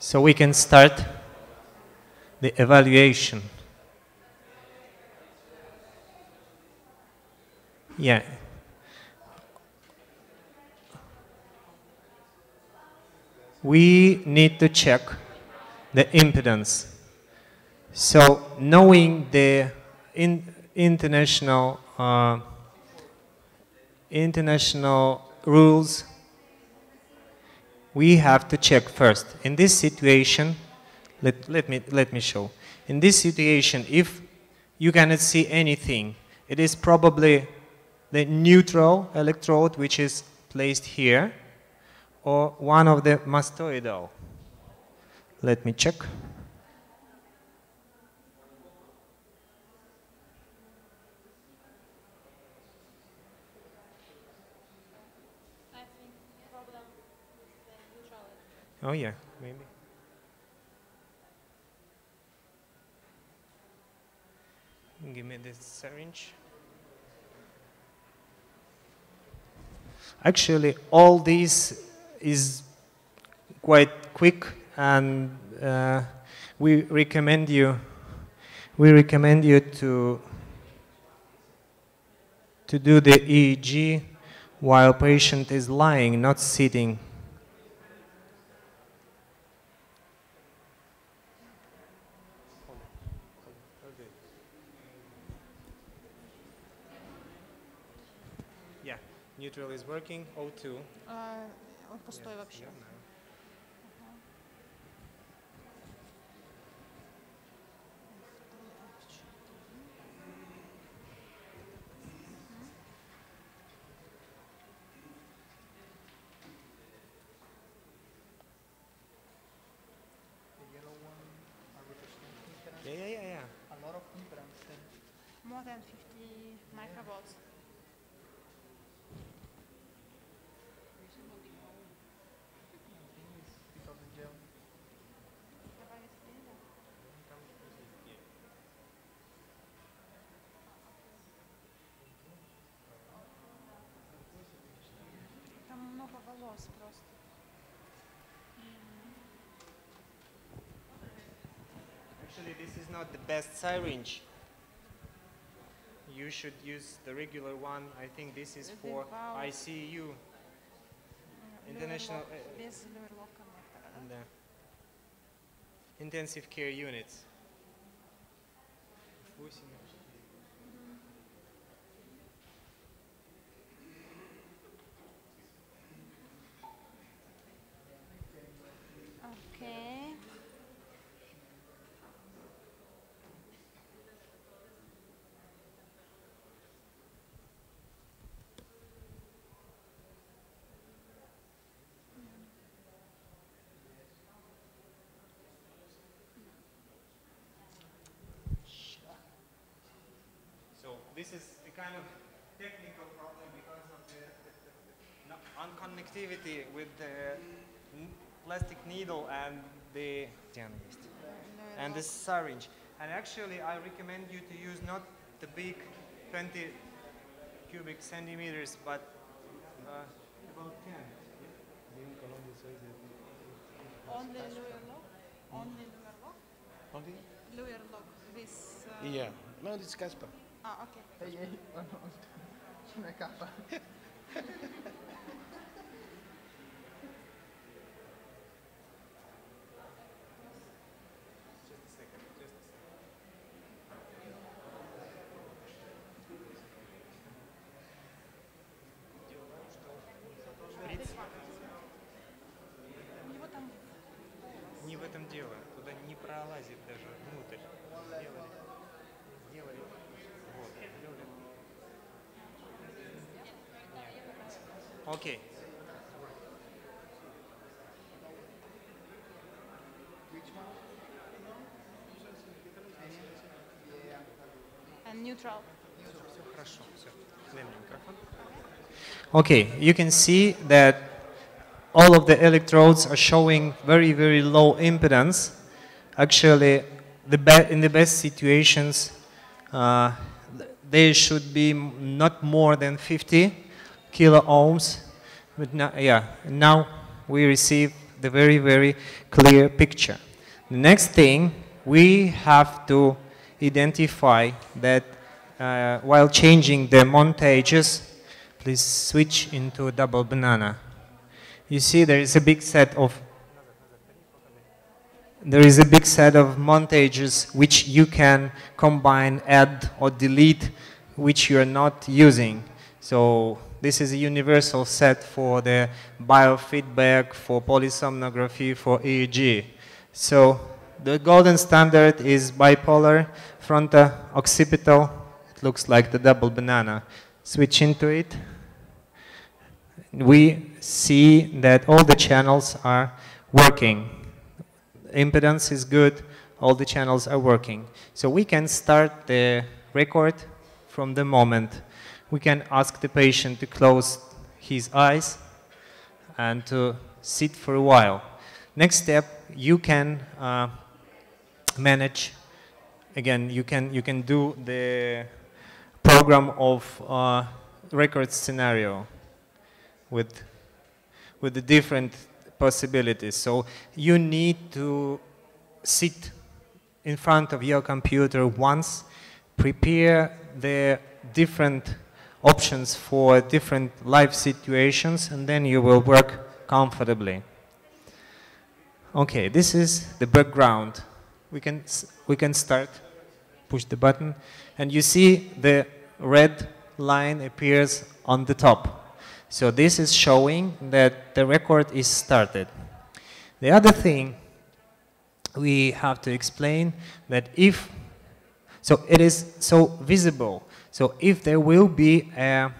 So we can start the evaluation. Yeah. We need to check the impedance. So knowing the international rules, we have to check first. In this situation, let me show. In this situation, if you cannot see anything, it is probably the neutral electrode which is placed here, or one of the mastoidal. Let me check. I think the problem is the neutral. Oh yeah, maybe. Give me this syringe. Actually, all this is quite quick, and we recommend you to do the EEG while patient is lying, not sitting. Yeah, neutral is working. O2. Он пустой вообще. Yeah. A lot of impedance. More than 50 microvolts. Because the gel. Там много волос просто. Actually, this is not the best syringe. You should use the regular one. I think this is for ICU. International Без люверлок-коннектора, да? and intensive care units. Окей. So this is a kind of technical problem because of the unconnectivity with the plastic needle and the syringe. And actually, I recommend you to use not the big 20 cubic centimeters, but about 10. Only люверлок? Only люверлок? Only? Люверлок. This... Yeah. No, it's Casper. Ah, okay. Hey, oh no. Una capa. У него там... Не в этом дело. Туда не пролазит даже внутрь. Сделали. Вот, сделали. Окей. And neutral. Хорошо, все. Дай мне микрофон. Okay, you can see that all of the electrodes are showing very, very low impedance. Actually, in the best situations, they should be not more than 50 kilo ohms. But now we receive the very, very clear picture. The next thing, we have to identify that while changing the montages, please switch into a double banana. You see there is a big set of montages which you can combine, add or delete, which you are not using. So this is a universal set for the biofeedback, for polysomnography, for EEG. So the golden standard is bipolar, fronto-occipital. It looks like the double banana. Switch into it. We see that all the channels are working. Impedance is good, all the channels are working. So we can start the record from the moment. We can ask the patient to close his eyes and to sit for a while. Next step, you can manage, again, you can do the program of record scenario with the different possibilities. So you need to sit in front of your computer once, prepare the different options for different life situations, and then you will work comfortably. Okay, this is the background. We can start, push the button, and you see the red line appears on the top. So this is showing that the record is started. The other thing we have to explain that if, so it is so visible. So if there will be a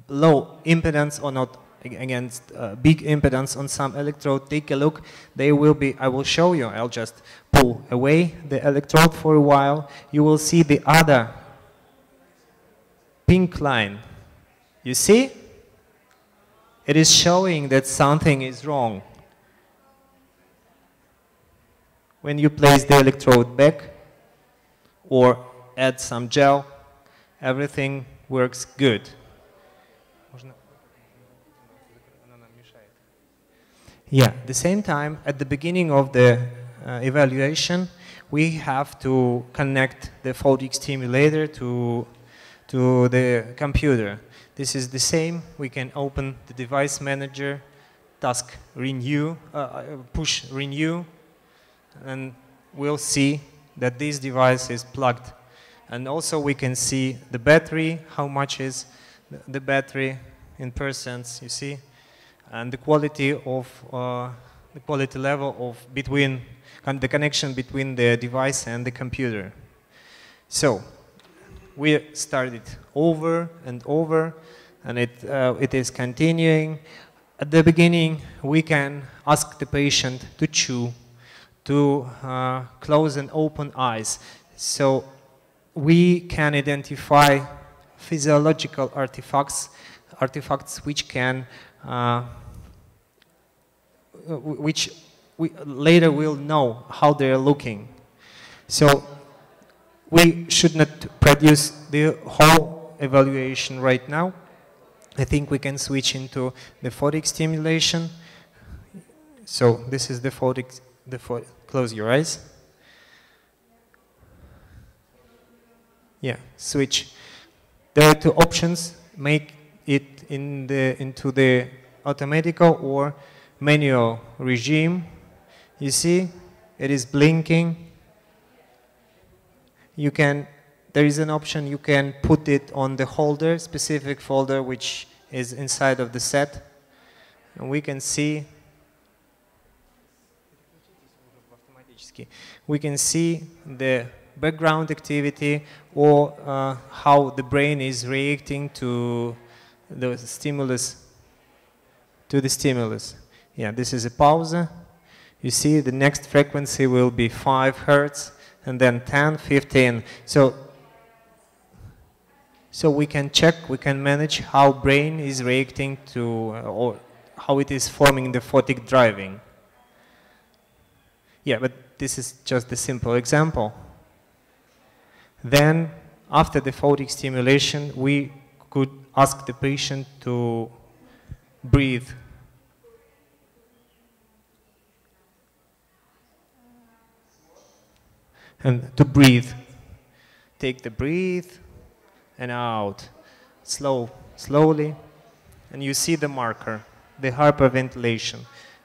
low impedance or not against big impedance on some electrode, take a look. They will be, I will show you, I'll just pull away the electrode for a while. You will see the other pink line. You see? It is showing that something is wrong. When you place the electrode back or add some gel, everything works good. Yeah, at the same time, at the beginning of the evaluation, we have to connect the photic stimulator to the computer. This is the same. We can open the device manager, task renew, push renew, and we'll see that this device is plugged. And also we can see the battery, how much is the battery in percents, you see, and the quality of the quality level of between the connection between the device and the computer. So we started over and over, and it is continuing. At the beginning, we can ask the patient to chew, to close and open eyes. So we can identify physiological artifacts which can, which we later will know how they are looking. So we should not produce the whole evaluation right now. I think we can switch into the photic stimulation. So this is the photic, close your eyes. Yeah, switch. There are two options. Make it into the automatical or manual regime. You see, it is blinking. You can, there is an option, you can put it on the holder, specific folder which is inside of the set. And we can see, the background activity or how the brain is reacting to the stimulus. Yeah, this is a pause. You see the next frequency will be 5 Hertz. And then 10, 15. So we can check, we can manage how brain is reacting to, or how it is forming the photic driving. Yeah, but this is just a simple example. Then, after the photic stimulation, we could ask the patient to breathe And to breathe. Take the breath and out. Slowly. And you see the marker, the hyperventilation.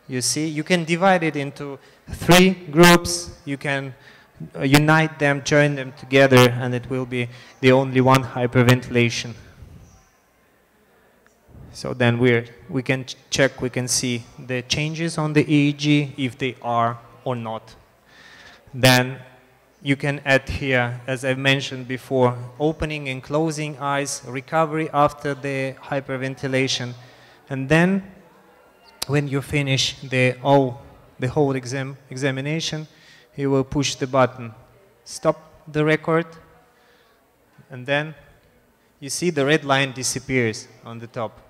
You see, you can divide it into 3 groups. You can unite them, join them together, and it will be the only one hyperventilation. So then we can check, we can see the changes on the EEG, if they are or not. Then you can add here, as I mentioned before, opening and closing eyes, recovery after the hyperventilation. And then, when you finish the whole examination, you will push the button, stop the record, and then you see the red line disappears on the top.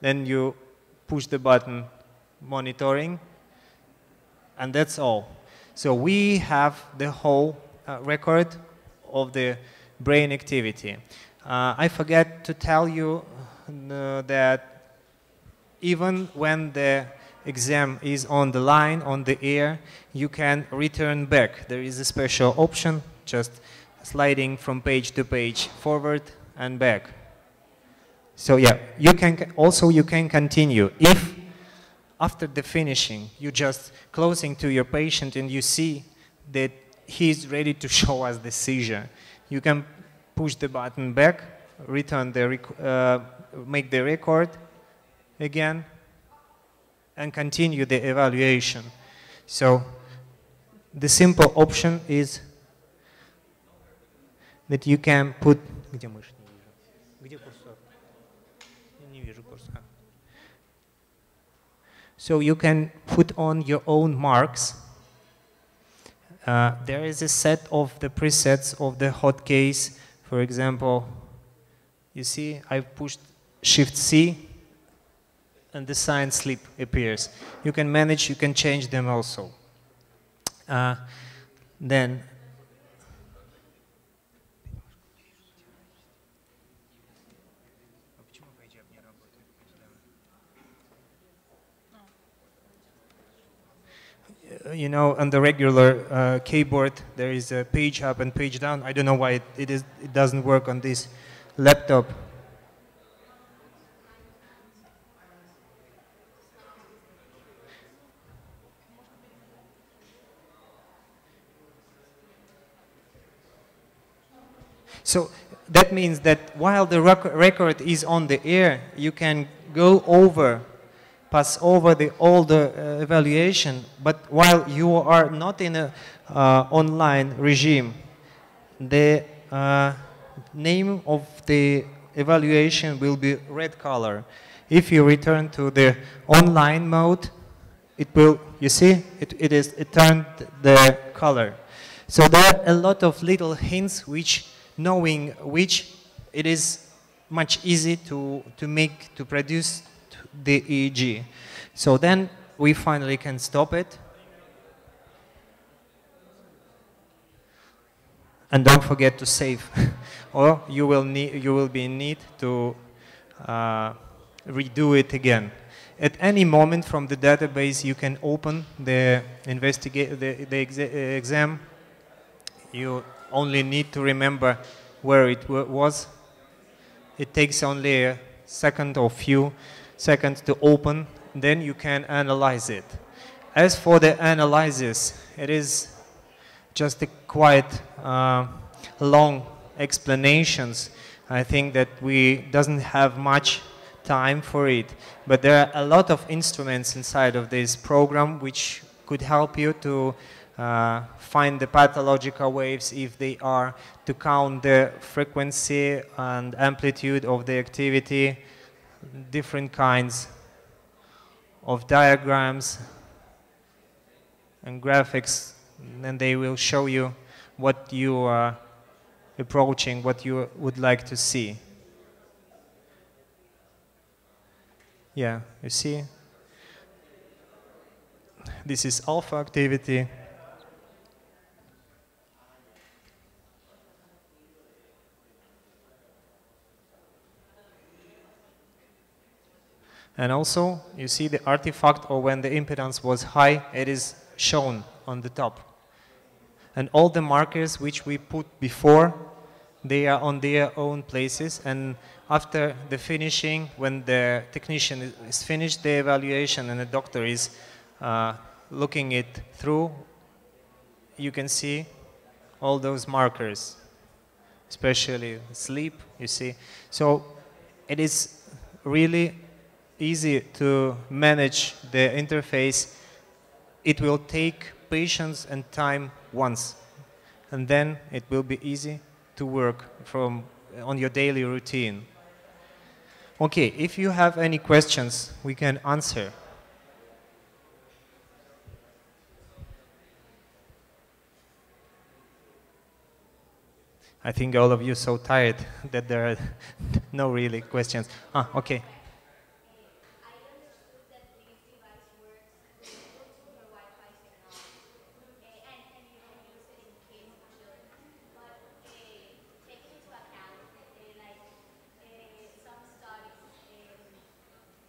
Then you push the button, monitoring, and that's all. So we have the whole record of the brain activity. I forgot to tell you that even when the exam is on the line, on the air, you can return back. There is a special option, just sliding from page to page, forward and back. So yeah, you can continue. If after the finishing, you just closing to your patient and you see that he's ready to show us the seizure, you can push the button back, return the make the record again, and continue the evaluation. So the simple option is that you can put. So you can put on your own marks. There is a set of the presets of the hot case. For example, you see I pushed Shift C and the sign sleep appears. You can manage, you can change them also. Then you know, on the regular keyboard, there is a page up and page down. I don't know why it doesn't work on this laptop. So that means that while the record is on the air, you can go over, pass over all the evaluation, but while you are not in a online regime, the name of the evaluation will be red color. If you return to the online mode, it will, you see, it turned the color. So there are a lot of little hints which, knowing which, it is much easy to produce the EEG. So then we finally can stop it. And don't forget to save, or you will be in need to redo it again. At any moment from the database, you can open the exam. You only need to remember where it was. It takes only a second or few seconds to open, then you can analyze it. As for the analysis, it is just a quite long explanations. I think that we doesn't have much time for it, but there are a lot of instruments inside of this program which could help you to find the pathological waves if they are, to count the frequency and amplitude of the activity, different kinds of diagrams and graphics, and they will show you what you are approaching, what you would like to see. Yeah, you see? This is alpha activity. And also, you see the artifact, or when the impedance was high, it is shown on the top. And all the markers which we put before, they are on their own places. And after the finishing, when the technician is finished the evaluation and the doctor is looking it through, you can see all those markers, especially sleep, you see. So it is really easy to manage the interface. It will take patience and time once, and then it will be easy to work on your daily routine. Okay, if you have any questions, we can answer. I think all of you are so tired that there are no really questions. Okay. I understood that this device works with Bluetooth or Wi-Fi signal, and you can use it in kids and children. But taking into account, some studies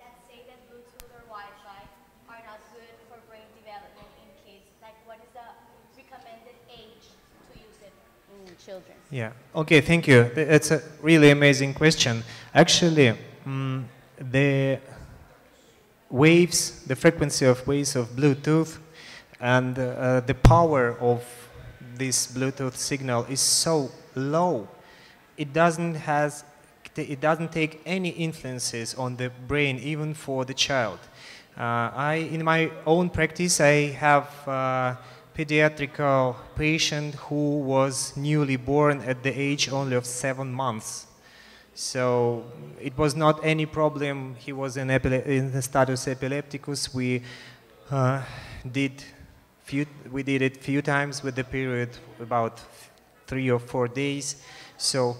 that say that Bluetooth or Wi-Fi are not good for brain development in kids, like what is the recommended age to use it in children? Yeah. Okay, thank you. It's a really amazing question. Actually, the waves, the frequency of waves of Bluetooth and the power of this Bluetooth signal is so low. It doesn't take any influences on the brain, even for the child. In my own practice, I have pediatric patient who was newly born at the age only of 7 months. So it was not any problem. He was in the status epilepticus. We did it few times with the period about 3 or 4 days. So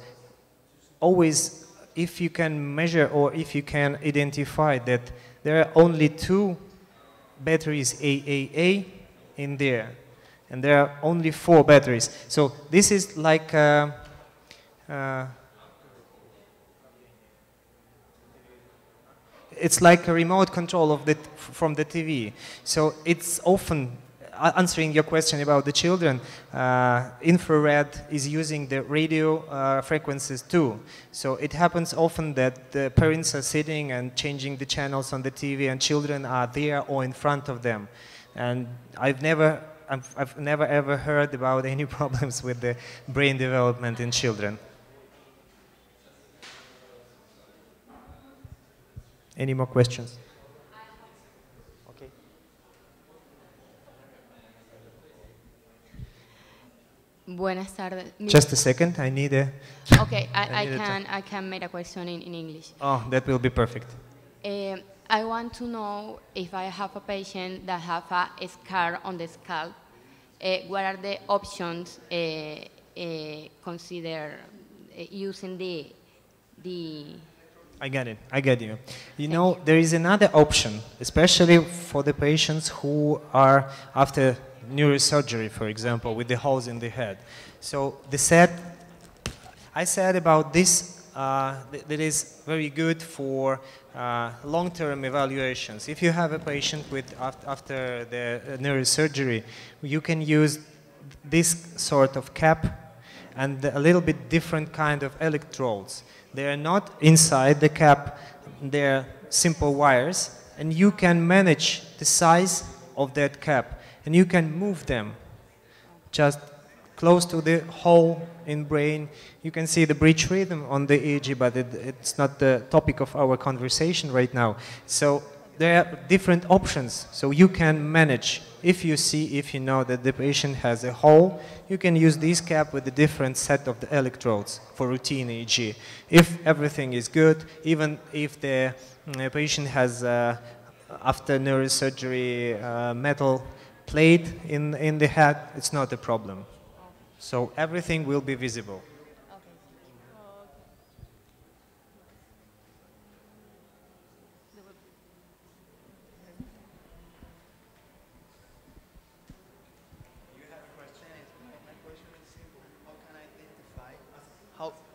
always, if you can measure or if you can identify that there are only 2 batteries AAA in there, and there are only 4 batteries. So this is like it's like a remote control of from the TV. So it's often, answering your question about the children, infrared is using the radio frequencies too. So it happens often that the parents are sitting and changing the channels on the TV and children are there or in front of them. And I've never ever heard about any problems with the brain development in children. Any more questions? Okay. Buenas tardes. Just a second, I need a... Okay, I can make a question in English. Oh, that will be perfect. I want to know if I have a patient that have a scar on the scalp, what are the options consider using the... I get you. You know, there is another option, especially for the patients who are after neurosurgery, for example, with the holes in the head. So I said about this, that is very good for long-term evaluations. If you have a patient with after the neurosurgery, you can use this sort of cap and a little bit different kind of electrodes. They are not inside the cap, they're simple wires, and you can manage the size of that cap, and you can move them just close to the hole in brain. You can see the bridge rhythm on the EEG, but it's not the topic of our conversation right now. So there are different options, so you can manage. If you know that the patient has a hole, you can use this cap with a different set of the electrodes for routine EEG. If everything is good, even if the patient has, after neurosurgery, metal plate in the head, it's not a problem. So everything will be visible.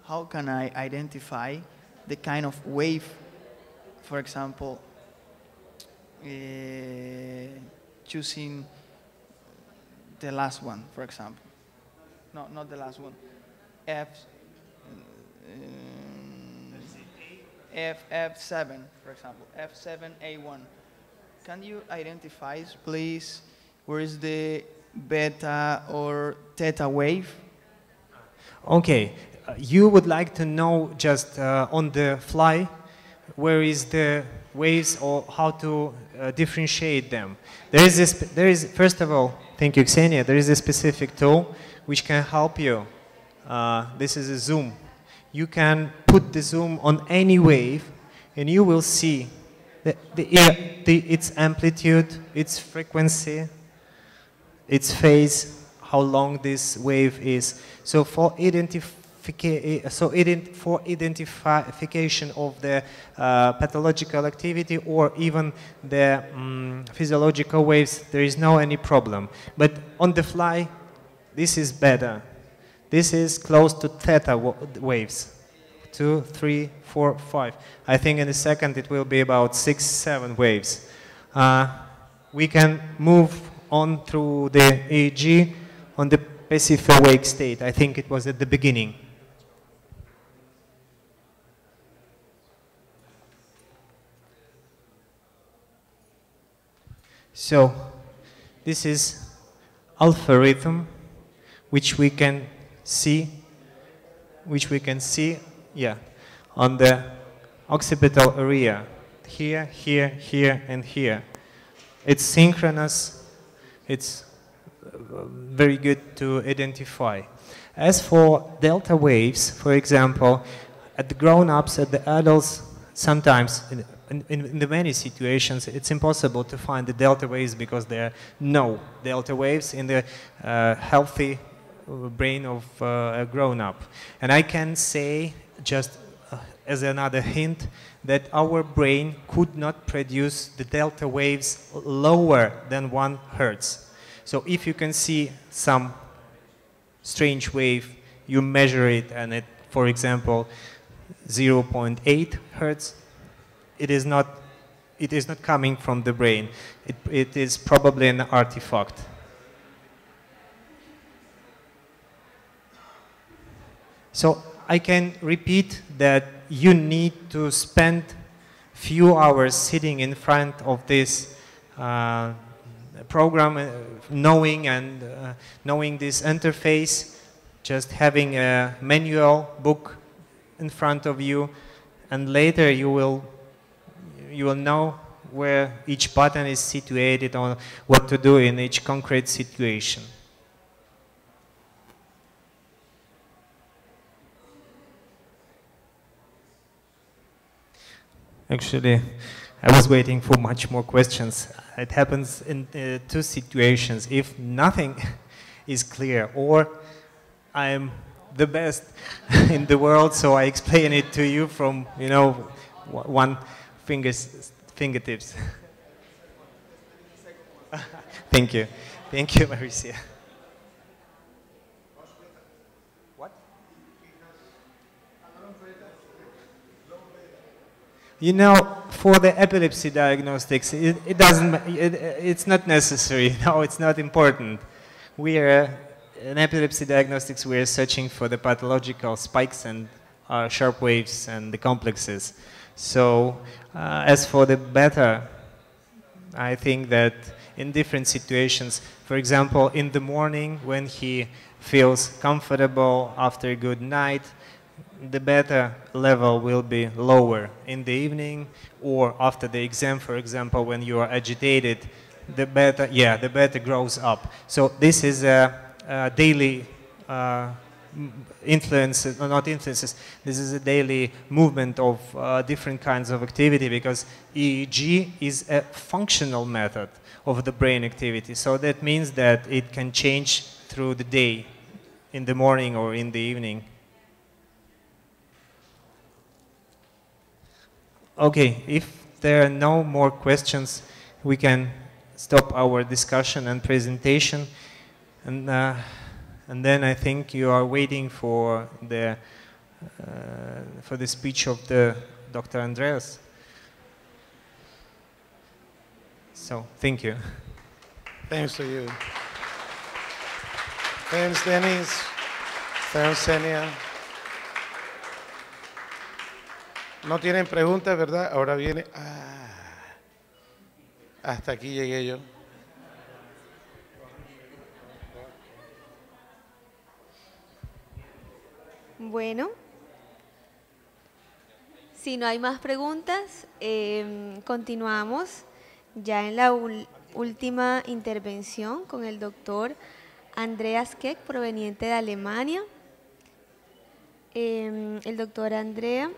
How can I identify the kind of wave, for example, choosing the last one, for example? No, not the last one. F, F7, for example, F7A1. Can you identify, please, where is the beta or theta wave? Okay, you would like to know just on the fly where is the waves or how to differentiate them. There is, first of all, thank you, Xenia, there is a specific tool which can help you. This is a zoom. You can put the zoom on any wave and you will see its amplitude, its frequency, its phase, how long this wave is. So for identification of the pathological activity or even the physiological waves, there is no any problem. But on the fly, this is better. This is close to theta waves. 2, 3, 4, 5. I think in a second it will be about 6, 7 waves. We can move on through the EEG on the passive awake state. I think it was at the beginning. So this is alpha rhythm, which we can see, yeah, on the occipital area, here, here, here, and here. It's synchronous. It's very good to identify. As for delta waves, for example, at the grown-ups, at the adults, sometimes in the many situations, it's impossible to find the delta waves because there are no delta waves in the healthy brain of a grown-up. And I can say, just as another hint, that our brain could not produce the delta waves lower than 1 hertz. So if you can see some strange wave, you measure it and it, for example, 0.8 hertz, it is not coming from the brain. It is probably an artifact. So I can repeat that you need to spend few hours sitting in front of this program, knowing this interface, just having a manual book in front of you, and later you will know where each button is situated or what to do in each concrete situation. Actually, I was waiting for much more questions. It happens in 2 situations. If nothing is clear, or I'm the best in the world, so I explain it to you from, you know, one fingertips. Thank you. Thank you, Marisia. You know, for the epilepsy diagnostics, it's not necessary. No, it's not important. We are, in epilepsy diagnostics, we are searching for the pathological spikes and sharp waves and the complexes. So, as for the beta, I think that in different situations, for example, in the morning when he feels comfortable after a good night, the beta level will be lower. In the evening or after the exam, for example, when you are agitated, the beta grows up. So this is a daily influence, not influences, this is a daily movement of different kinds of activity, because EEG is a functional method of the brain activity. So that means that it can change through the day, in the morning or in the evening. Okay, if there are no more questions, we can stop our discussion and presentation. And then I think you are waiting for the speech of the Dr. Andreas. So, thank you. Thanks to you. Thanks, Dennis. Thanks, Senia. No tienen preguntas, ¿verdad? Ahora viene... hasta aquí llegué yo. Bueno, si no hay más preguntas, continuamos ya en la última intervención con el doctor Andreas Keck, proveniente de Alemania. El doctor Andrea,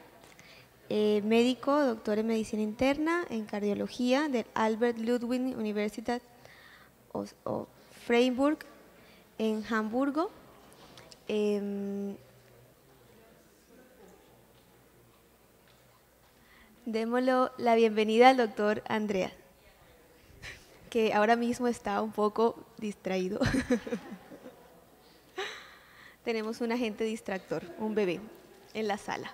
médico, doctor en medicina interna, en cardiología del Albert Ludwig Universität of Freiburg en Hamburgo. Démosle la bienvenida al doctor Andrea, que ahora mismo está un poco distraído. Tenemos un agente distractor, un bebé, en la sala.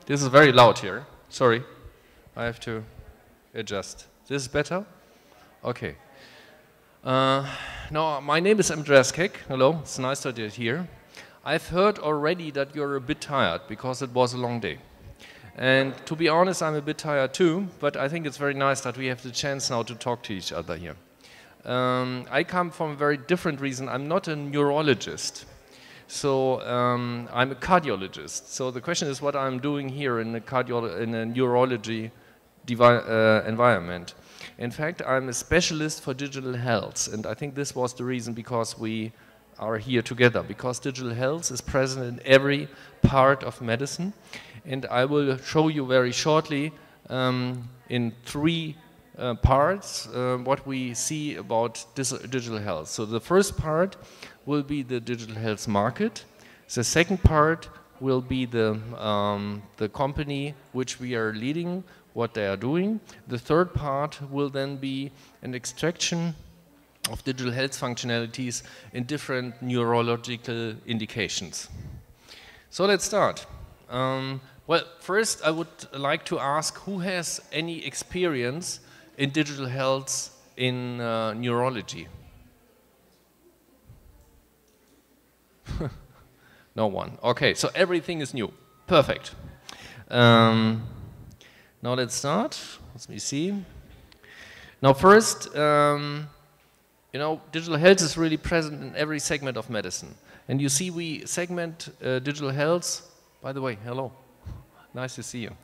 This is very loud here. Sorry. I have to adjust. This is better? Okay. Now, my name is Andreas Keck. Hello. It's nice that you're here. I've heard already that you're a bit tired because it was a long day. And to be honest, I'm a bit tired too, but I think it's very nice that we have the chance now to talk to each other here. I come from a very different reason. I'm not a neurologist. So I'm a cardiologist. So the question is what I'm doing here in a neurology environment. In fact, I'm a specialist for digital health, and I think this was the reason because we are here together, because digital health is present in every part of medicine, and I will show you very shortly in three parts what we see about digital health. So the first part will be the digital health market. The second part will be the company which we are leading, what they are doing. The third part will then be an extraction of digital health functionalities in different neurological indications. So let's start. Well, first I would like to ask who has any experience in digital health in neurology? No one. Okay, so everything is new. Perfect. Now let's start. Let me see. Now first, you know, digital health is really present in every segment of medicine. And you see we segment digital health. By the way, hello. Nice to see you.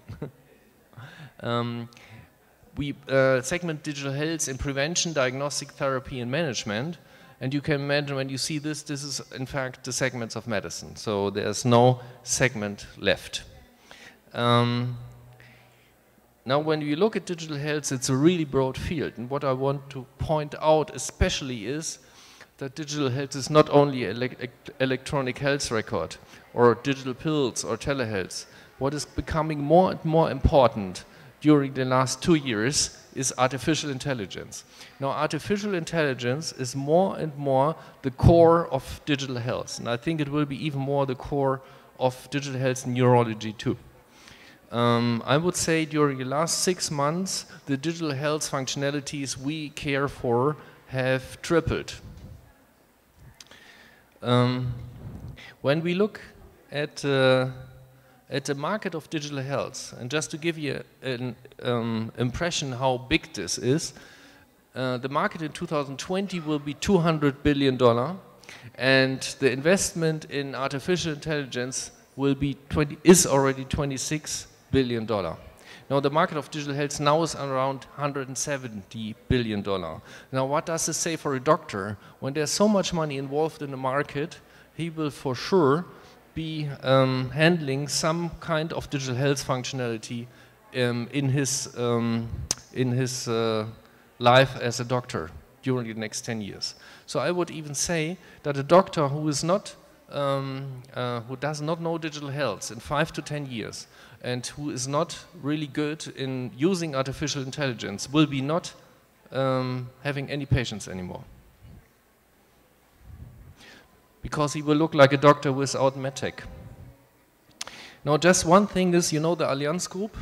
We segment digital health in prevention, diagnostic therapy, and management. And you can imagine when you see this, this is in fact the segments of medicine. So there's no segment left. Now when you look at digital health, it's a really broad field. And what I want to point out especially is that digital health is not only electronic health record or digital pills or telehealth. What is becoming more and more important during the last 2 years is artificial intelligence. Now, artificial intelligence is more and more the core of digital health, and I think it will be even more the core of digital health in neurology too. I would say during the last 6 months, the digital health functionalities we care for have tripled. When we look at the market of digital health, and just to give you an impression how big this is, The market in 2020 will be $200 billion, and the investment in artificial intelligence is already $26 billion. Now the market of digital health now is around $170 billion. Now what does this say for a doctor? When there's so much money involved in the market, he will for sure be handling some kind of digital health functionality in his life as a doctor during the next 10 years. So I would even say that a doctor who is not, who does not know digital health in 5 to 10 years and who is not really good in using artificial intelligence will be not having any patients anymore. Because he will look like a doctor without medtech. Now just one thing is, you know the Allianz Group,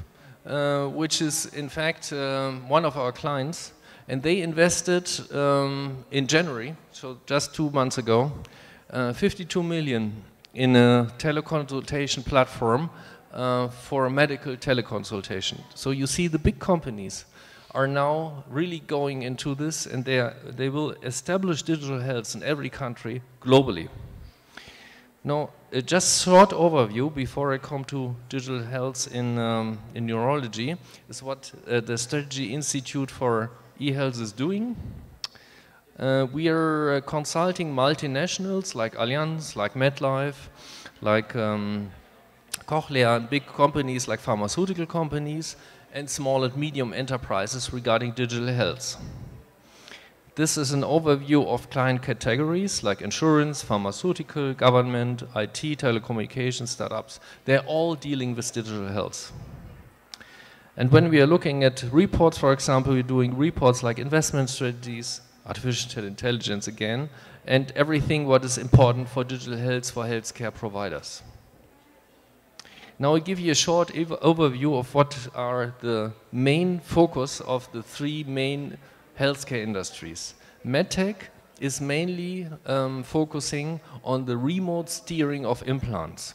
which is in fact one of our clients, and they invested in January, so just 2 months ago, 52 million in a teleconsultation platform for medical teleconsultation. So you see the big companies are now really going into this, and they will establish digital health in every country globally. Now, just short overview before I come to digital health in neurology is what the Strategy Institute for eHealth is doing. We are consulting multinationals like Allianz, like MedLife, like Cochlear, and big companies like pharmaceutical companies, and small and medium enterprises regarding digital health. This is an overview of client categories like insurance, pharmaceutical, government, IT, telecommunications, startups. They're all dealing with digital health. And when we are looking at reports, for example, we're doing reports like investment strategies, artificial intelligence again, and everything what is important for digital health for healthcare providers. Now I'll give you a short overview of what are the main focus of the 3 main healthcare industries. MedTech is mainly focusing on the remote steering of implants.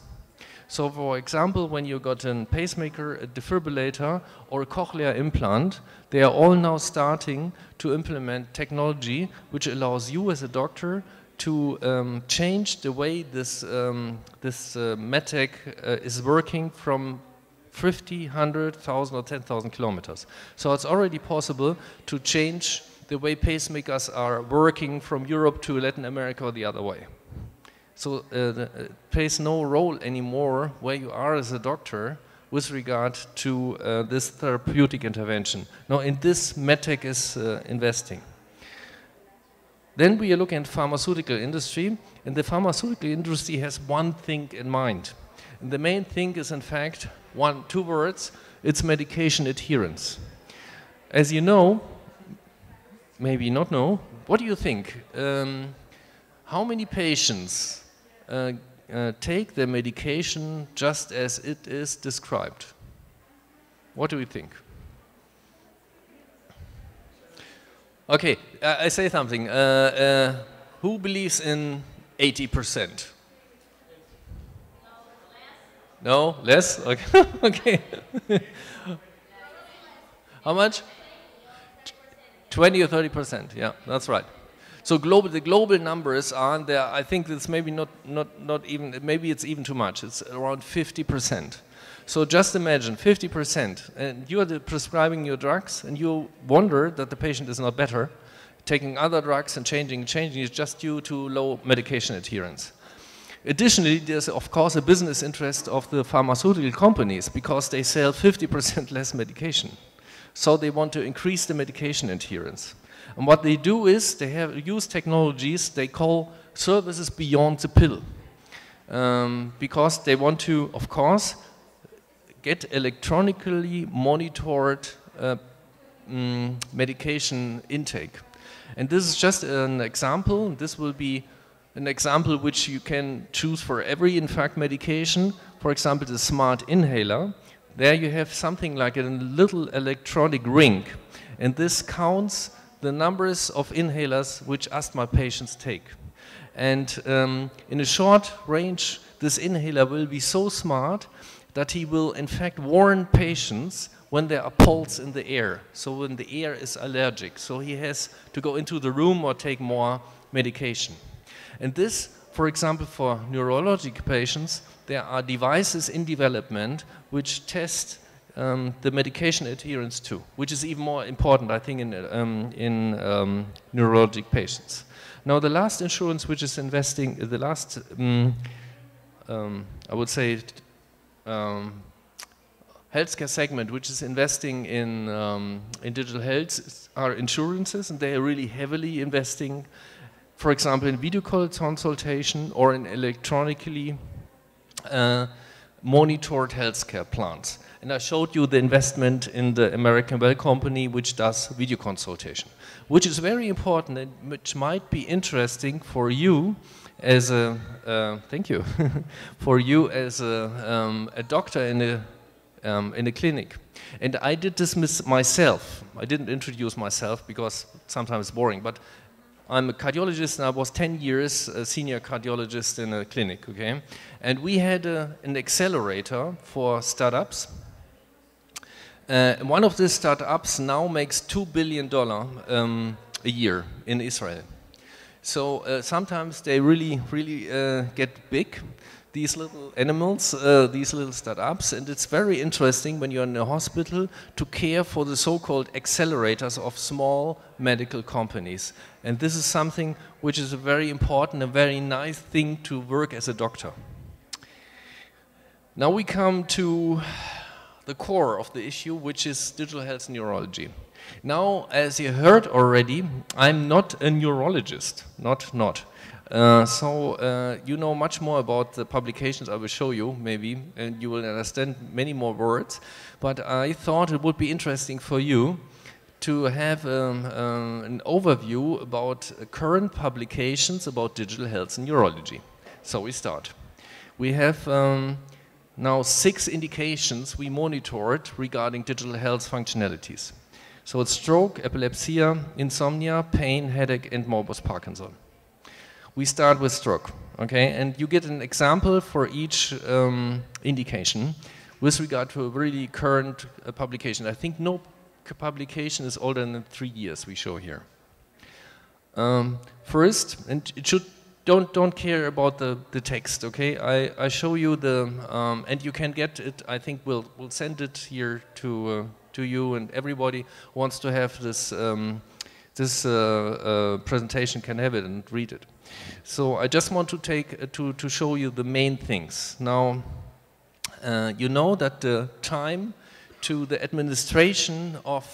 So for example, when you got a pacemaker, a defibrillator, or a cochlear implant, they are all now starting to implement technology which allows you as a doctor to change the way this medtech is working from 50, 100, 1,000 or 10,000 kilometers. So it's already possible to change the way pacemakers are working from Europe to Latin America or the other way. So it plays no role anymore where you are as a doctor with regard to this therapeutic intervention. Now in this medtech is investing. Then we are looking at pharmaceutical industry, and the pharmaceutical industry has one thing in mind. And the main thing is in fact 2 words, it's medication adherence. As you know, maybe not know, what do you think? How many patients take their medication just as it is described? What do we think? Okay, I say something. Who believes in 80%? No, less? Okay. Okay. How much? 20 or 30%, yeah, that's right. So the global numbers are there. I think it's maybe not even, maybe it's even too much. It's around 50%. So just imagine 50%, and you are prescribing your drugs, and you wonder that the patient is not better, taking other drugs and changing is just due to low medication adherence. Additionally, there's of course a business interest of the pharmaceutical companies because they sell 50% less medication. So they want to increase the medication adherence. And what they do is they use technologies they call services beyond the pill. Because they want to, of course, get electronically monitored medication intake. And this is just an example. This will be an example which you can choose for every, in fact, medication. For example, the smart inhaler. There you have something like a little electronic ring. And this counts the numbers of inhalers which asthma patients take. And in a short range, this inhaler will be so smart that he will in fact warn patients when there are pulse in the air, so when the air is allergic. So he has to go into the room or take more medication. And this, for example, for neurologic patients, there are devices in development which test the medication adherence too, which is even more important, I think, in neurologic patients. Now, the last insurance which is investing, the last, I would say, healthcare segment which is investing in digital health are insurances, and they are really heavily investing, for example, in video consultation or in electronically monitored healthcare plans. And I showed you the investment in the American Well company which does video consultation, which is very important and which might be interesting for you as a, thank you, for you as a doctor in a clinic. And I did this myself. I didn't introduce myself because sometimes it's boring, but I'm a cardiologist and I was 10 years a senior cardiologist in a clinic, okay? And we had an accelerator for startups. One of these startups now makes $2 billion a year in Israel. So sometimes they really get big, these little animals, these little startups, and it's very interesting when you're in a hospital to care for the so-called accelerators of small medical companies. And this is something which is a very important, a very nice thing to work as a doctor. Now we come to the core of the issue, which is digital health neurology. Now, as you heard already, I'm not a neurologist, not. So you know much more about the publications I will show you, maybe, and you will understand many more words. But I thought it would be interesting for you to have an overview about current publications about digital health and neurology. So we start. We have now 6 indications we monitored regarding digital health functionalities. So it's stroke, epilepsy, insomnia, pain, headache, and morbus Parkinson. We start with stroke, okay? And you get an example for each indication with regard to a really current publication. I think no publication is older than 3 years we show here. First, and it should don't care about the text, okay? I show you the, and you can get it, I think we'll send it here to you, and everybody who wants to have this, presentation can have it and read it. So I just want to show you the main things. Now, you know that the time to the administration of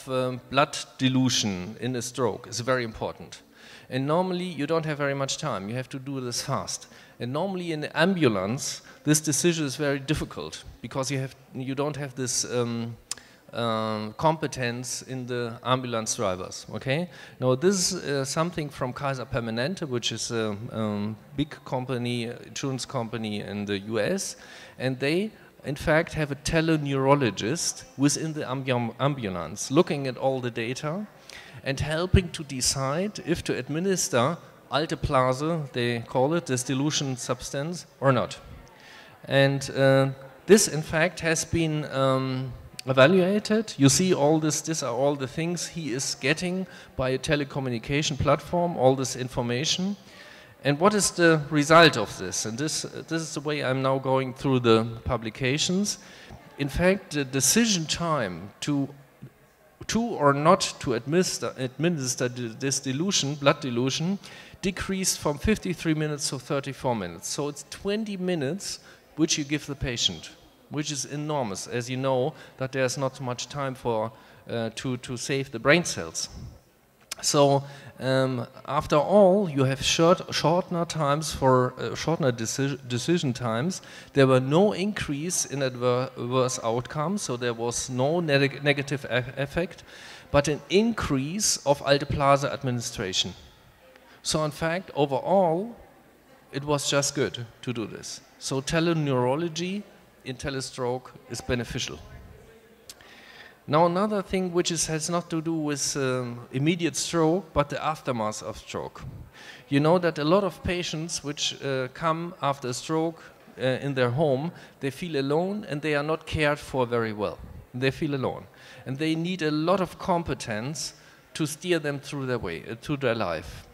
blood dilution in a stroke is very important. And normally you don't have very much time. You have to do this fast. And normally in the ambulance, this decision is very difficult because you don't have this competence in the ambulance drivers, okay? Now this is something from Kaiser Permanente, which is a big company, insurance company in the US, and they in fact have a teleneurologist within the ambulance looking at all the data and helping to decide if to administer alteplase, they call it, this dilution substance, or not. And this in fact has been evaluated. You see all this, these are all the things he is getting by a telecommunication platform, all this information. And what is the result of this? And this is the way I'm now going through the publications. In fact, the decision time to or not to administer this dilution, blood dilution, decreased from 53 minutes to 34 minutes. So it's 20 minutes which you give the patient, which is enormous, as you know that there's not much time for to save the brain cells. So after all, you have shorter times for shorter decision times. There were no increase in adverse outcomes, so there was no negative effect, but an increase of alteplase administration. So in fact, overall, it was just good to do this. So teleneurology in telestroke is beneficial. Now another thing which has not to do with immediate stroke, but the aftermath of stroke. You know that a lot of patients which come after a stroke in their home, they feel alone and they are not cared for very well. They feel alone. And they need a lot of competence to steer them through their way, through their life.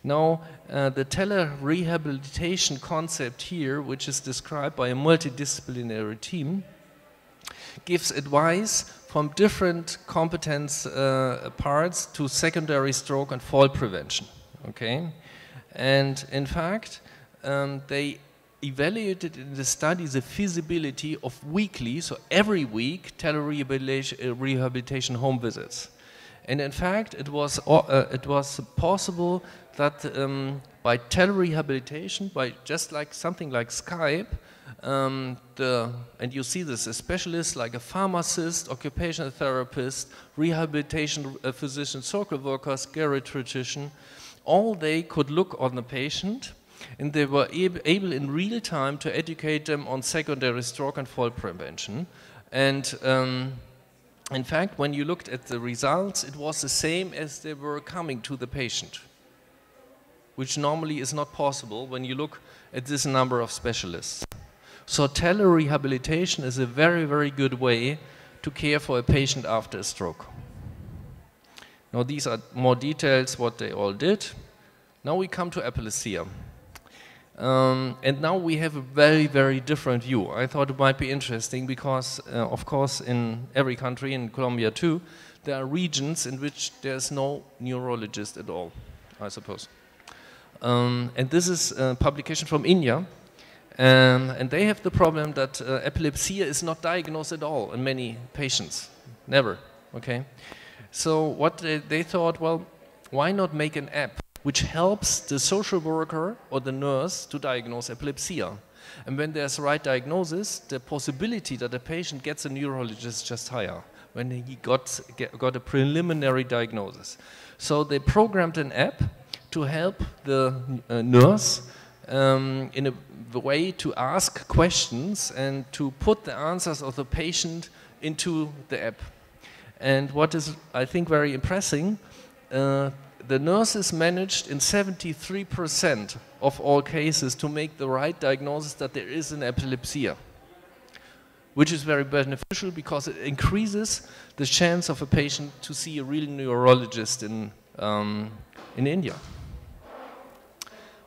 Now, the tele-rehabilitation concept here, which is described by a multidisciplinary team, gives advice from different competence parts to secondary stroke and fall prevention. Okay? And in fact, they evaluated in the study the feasibility of weekly, so every week, tele-rehabilitation home visits. And in fact, it was possible that by tele-rehabilitation, by just like something like Skype, and you see this, a specialist like a pharmacist, occupational therapist, rehabilitation physician, social workers, geriatrician, all they could look on the patient, and they were able in real time to educate them on secondary stroke and fall prevention. And in fact, when you looked at the results, it was the same as they were coming to the patient, which normally is not possible when you look at this number of specialists. So tele-rehabilitation is a very, very good way to care for a patient after a stroke. Now these are more details what they all did. Now we come to epilepsy. And now we have a very, very different view. I thought it might be interesting because, of course, in every country, in Colombia too, there are regions in which there's no neurologist at all, I suppose. And this is a publication from India. And they have the problem that epilepsy is not diagnosed at all in many patients. Never, okay? So what they thought, well, why not make an app which helps the social worker or the nurse to diagnose epilepsy? And when there's the right diagnosis, the possibility that a patient gets a neurologist is just higher when he got a preliminary diagnosis. So they programmed an app to help the nurse in a way to ask questions and to put the answers of the patient into the app. And what is, I think, very impressive, the nurses managed in 73% of all cases to make the right diagnosis that there is an epilepsy, which is very beneficial because it increases the chance of a patient to see a real neurologist in India.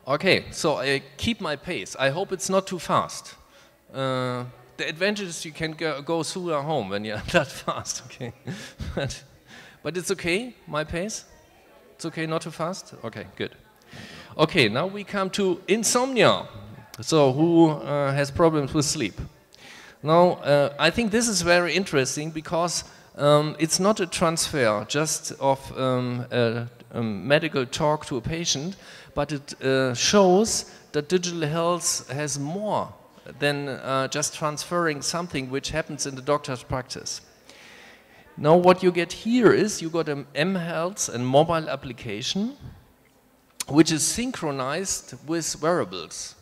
Okay, so I keep my pace. I hope it's not too fast. The advantage is you can go through at home when you're that fast, okay? But it's okay, my pace? It's okay, not too fast? Okay, good. Okay, now we come to insomnia. So who has problems with sleep? Now, I think this is very interesting because it's not a transfer just of a medical talk to a patient, but it shows that digital health has more than just transferring something which happens in the doctor's practice. Now what you get here is you got an mHealth and mobile application which is synchronized with wearables.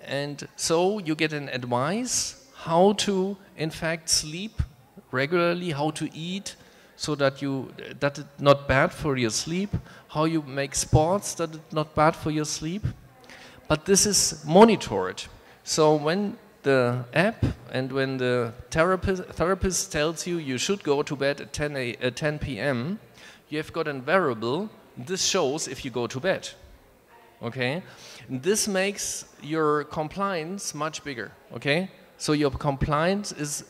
And so you get an advice how to in fact sleep regularly, how to eat so that it's not bad for your sleep, how you make sports that it's not bad for your sleep. But this is monitored. So when the app and when the therapist tells you you should go to bed at 10 p.m., you have got a variable. This shows if you go to bed. Okay? And this makes your compliance much bigger. Okay? So your compliance is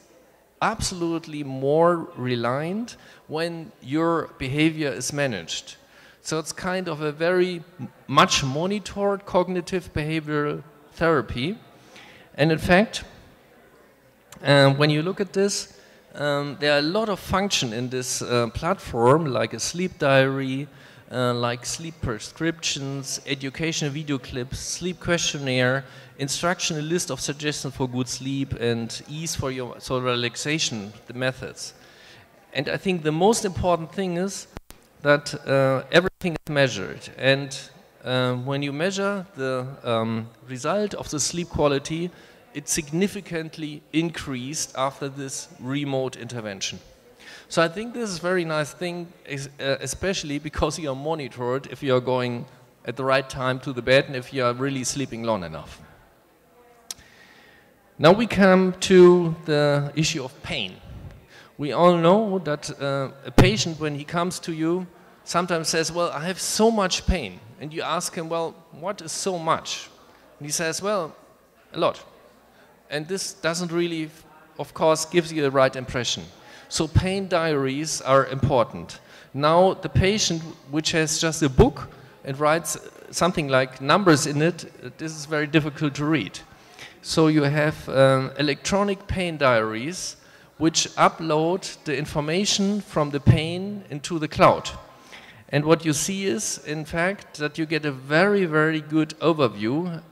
absolutely more reliant when your behavior is managed. So it's kind of a very much monitored cognitive behavioral therapy. And in fact, when you look at this, there are a lot of function in this platform, like a sleep diary, like sleep prescriptions, educational video clips, sleep questionnaire, instructional list of suggestions for good sleep, and ease for your relaxation, the methods. And I think the most important thing is that everything is measured. And when you measure the result of the sleep quality, it significantly increased after this remote intervention. So I think this is a very nice thing, especially because you are monitored if you are going at the right time to the bed and if you are really sleeping long enough. Now we come to the issue of pain. We all know that a patient, when he comes to you, sometimes says, well, I have so much pain. And you ask him, well, what is so much? And he says, well, a lot. And this doesn't really, of course, give you the right impression. So pain diaries are important. Now, the patient which has just a book and writes something like numbers in it, this is very difficult to read. So you have electronic pain diaries which upload the information from the pain into the cloud. And what you see is, in fact, that you get a very, very good overview.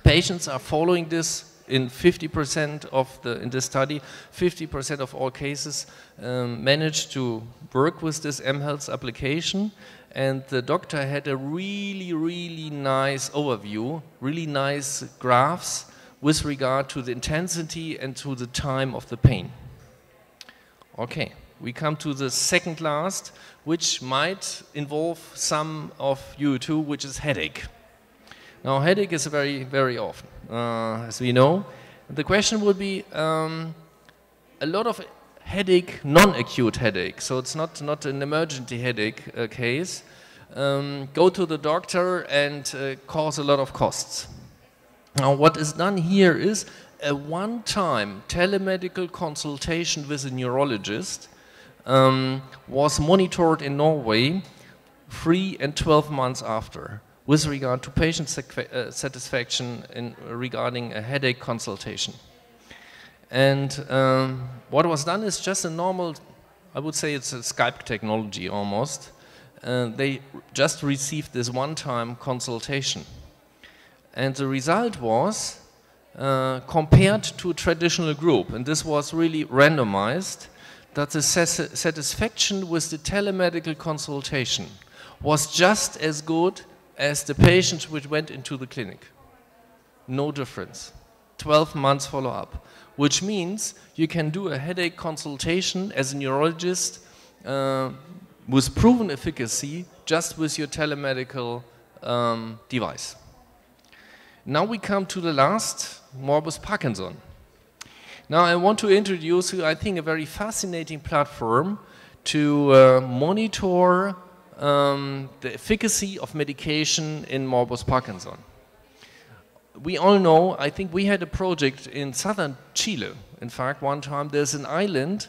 Patients are following this in 50% of in this study. 50% of all cases managed to work with this mHealth application. And the doctor had a really, really nice overview, really nice graphs with regard to the intensity and to the time of the pain. Okay, we come to the second last, which might involve some of you too, which is headache. Now, headache is very, very often, as we know. The question would be a lot of headache, non-acute headache, so it's not an emergency headache case, go to the doctor and cause a lot of costs. Now, what is done here is a one-time telemedical consultation with a neurologist was monitored in Norway 3 and 12 months after with regard to patient satisfaction regarding a headache consultation. And what was done is just a normal, I would say it's a Skype technology almost. They just received this one-time consultation. And the result was, compared to a traditional group, and this was really randomized, that the satisfaction with the telemedical consultation was just as good as the patients which went into the clinic. No difference. 12 months follow-up, which means you can do a headache consultation as a neurologist with proven efficacy just with your telemedical device. Now we come to the last, morbus Parkinson. Now I want to introduce you, I think, a very fascinating platform to monitor the efficacy of medication in morbus Parkinson. We all know, I think we had a project in southern Chile. In fact, one time there's an island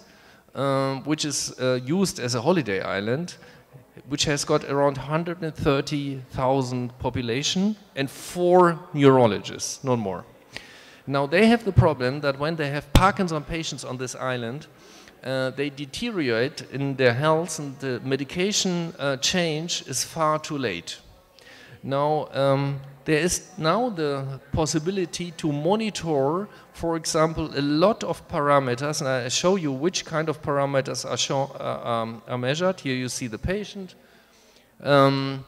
which is used as a holiday island, which has got around 130,000 population and 4 neurologists, not more. Now they have the problem that when they have Parkinson patients on this island, they deteriorate in their health and the medication change is far too late. Now there is now the possibility to monitor, for example, a lot of parameters, and I show you which kind of parameters are measured. Here you see the patient. The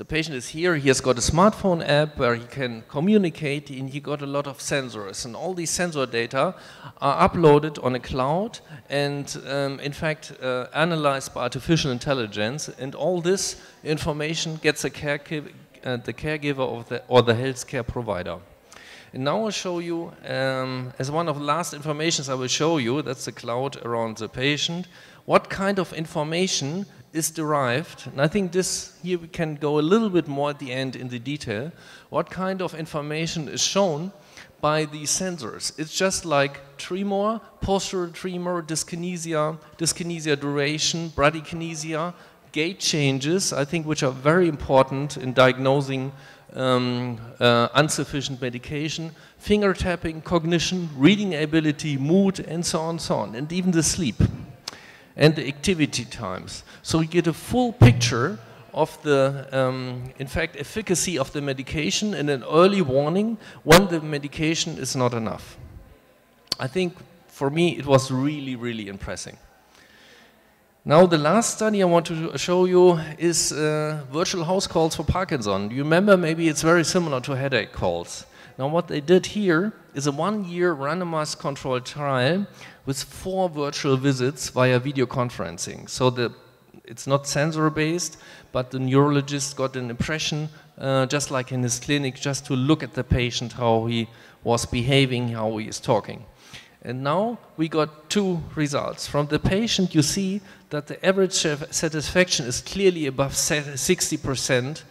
patient is here, he has got a smartphone app where he can communicate, and he got a lot of sensors, and all these sensor data are uploaded on a cloud and in fact analyzed by artificial intelligence, and all this information gets the caregiver or the healthcare provider. And now I'll show you, as one of the last informations I will show you, that's the cloud around the patient, what kind of information is derived, and I think this, here we can go a little bit more at the end in the detail, what kind of information is shown by these sensors. It's just like tremor, postural tremor, dyskinesia, dyskinesia duration, bradykinesia, gait changes, I think, which are very important in diagnosing insufficient medication, finger tapping, cognition, reading ability, mood, and so on, and even the sleep and the activity times. So you get a full picture of the, in fact, efficacy of the medication and an early warning when the medication is not enough. I think, for me, it was really, really impressive. Now, the last study I want to show you is virtual house calls for Parkinson. You remember, maybe it's very similar to headache calls. Now, what they did here is a 1-year randomized controlled trial with 4 virtual visits via video conferencing. So it's not sensor-based, but the neurologist got an impression, just like in his clinic, just to look at the patient, how he was behaving, how he is talking. And now we got two results. From the patient, you see that the average satisfaction is clearly above 60%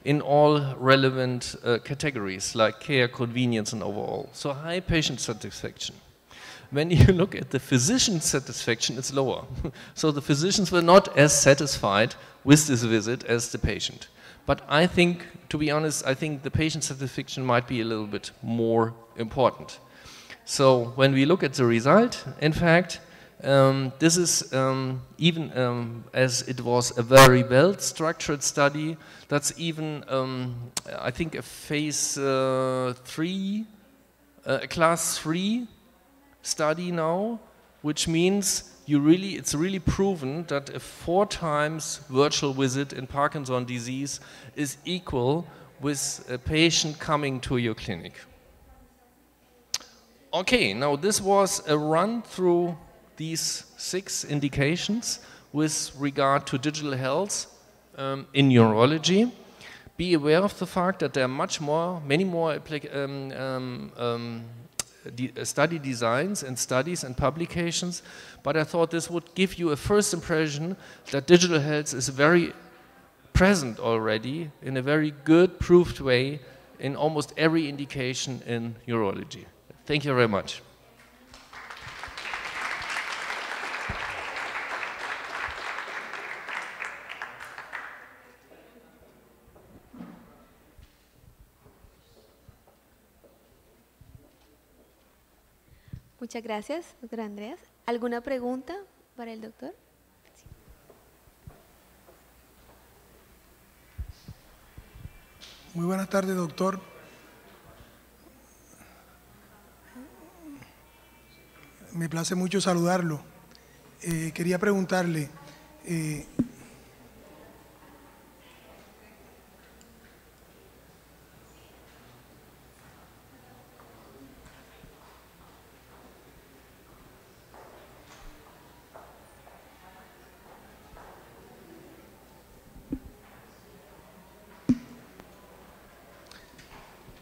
in all relevant categories like care, convenience, and overall. So high patient satisfaction. When you look at the physician satisfaction, it's lower. So the physicians were not as satisfied with this visit as the patient. But I think, to be honest, I think the patient satisfaction might be a little bit more important. So when we look at the result, in fact, this is even as it was a very well-structured study, that's even, I think, a phase 3, class 3 study now, which means it's really proven that a 4 times virtual visit in Parkinson's disease is equal with a patient coming to your clinic. Okay, now this was a run through these 6 indications with regard to digital health in neurology. Be aware of the fact that there are many more study designs and studies and publications, but I thought this would give you a first impression that digital health is very present already in a very good proved way in almost every indication in neurology. Thank you very much. Muchas gracias, doctora Andreas. ¿Alguna pregunta para el doctor? Sí. Muy buenas tardes, doctor. Me place mucho saludarlo. Quería preguntarle,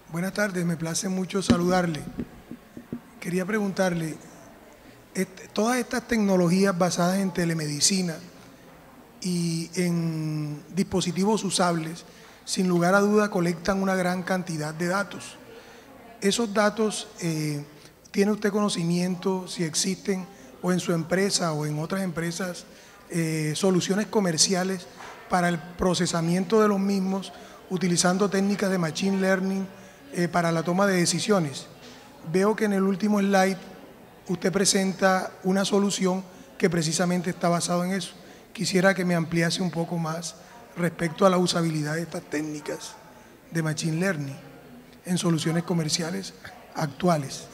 buenas tardes, me place mucho saludarle. Quería preguntarle, todas estas tecnologías basadas en telemedicina y en dispositivos usables, sin lugar a duda colectan una gran cantidad de datos. Esos datos, ¿tiene usted conocimiento si existen o en su empresa o en otras empresas soluciones comerciales para el procesamiento de los mismos utilizando técnicas de machine learning para la toma de decisiones? Veo que en el último slide usted presenta una solución que precisamente está basado en eso. Quisiera que me ampliase un poco más respecto a la usabilidad de estas técnicas de machine learning en soluciones comerciales actuales.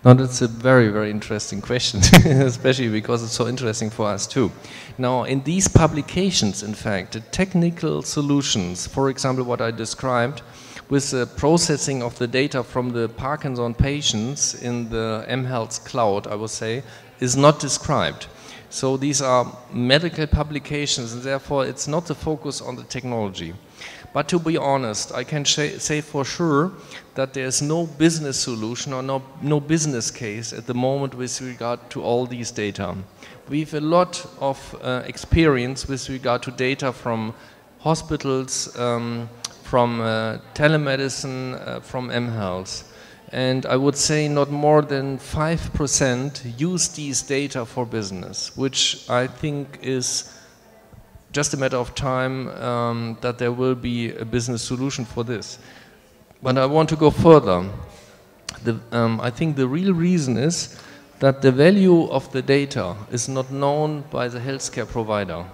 Now that's a very, very interesting question, especially because it's so interesting for us too. Now in these publications, in fact, the technical solutions, for example what I described, with the processing of the data from the Parkinson patients in the mHealth cloud, I would say, is not described. So these are medical publications and therefore it's not the focus on the technology. But to be honest, I can say for sure that there's no business solution or no business case at the moment with regard to all these data. We have a lot of experience with regard to data from hospitals, from telemedicine, from mHealth. And I would say not more than 5% use these data for business, which I think is just a matter of time that there will be a business solution for this. But I want to go further. I think the real reason is that the value of the data is not known by the healthcare provider.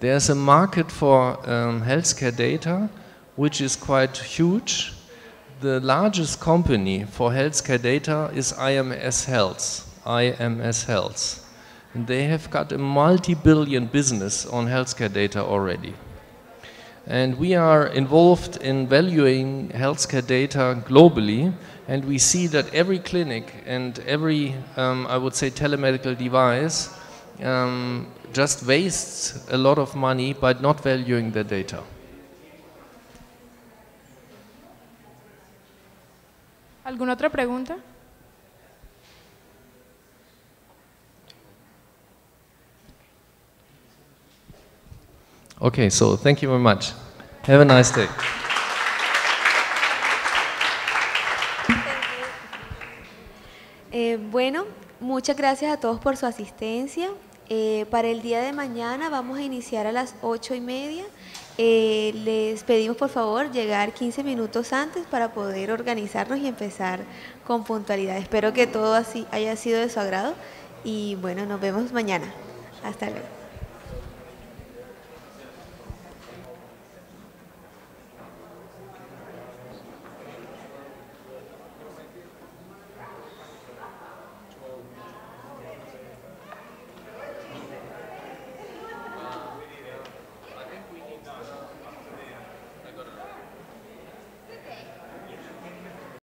There's a market for healthcare data which is quite huge. The largest company for healthcare data is IMS Health. And they have got a multi-billion business on healthcare data already. And we are involved in valuing healthcare data globally, and we see that every clinic and every, I would say, telemedical device just wastes a lot of money by not valuing the data. ¿Alguna otra pregunta? Okay, so thank you very much. Have a nice day. Bueno, muchas gracias a todos por su asistencia. Para el día de mañana vamos a iniciar a las 8:30. Les pedimos por favor llegar 15 minutos antes para poder organizarnos y empezar con puntualidad. Espero que todo así haya sido de su agrado y bueno, nos vemos mañana. Hasta luego.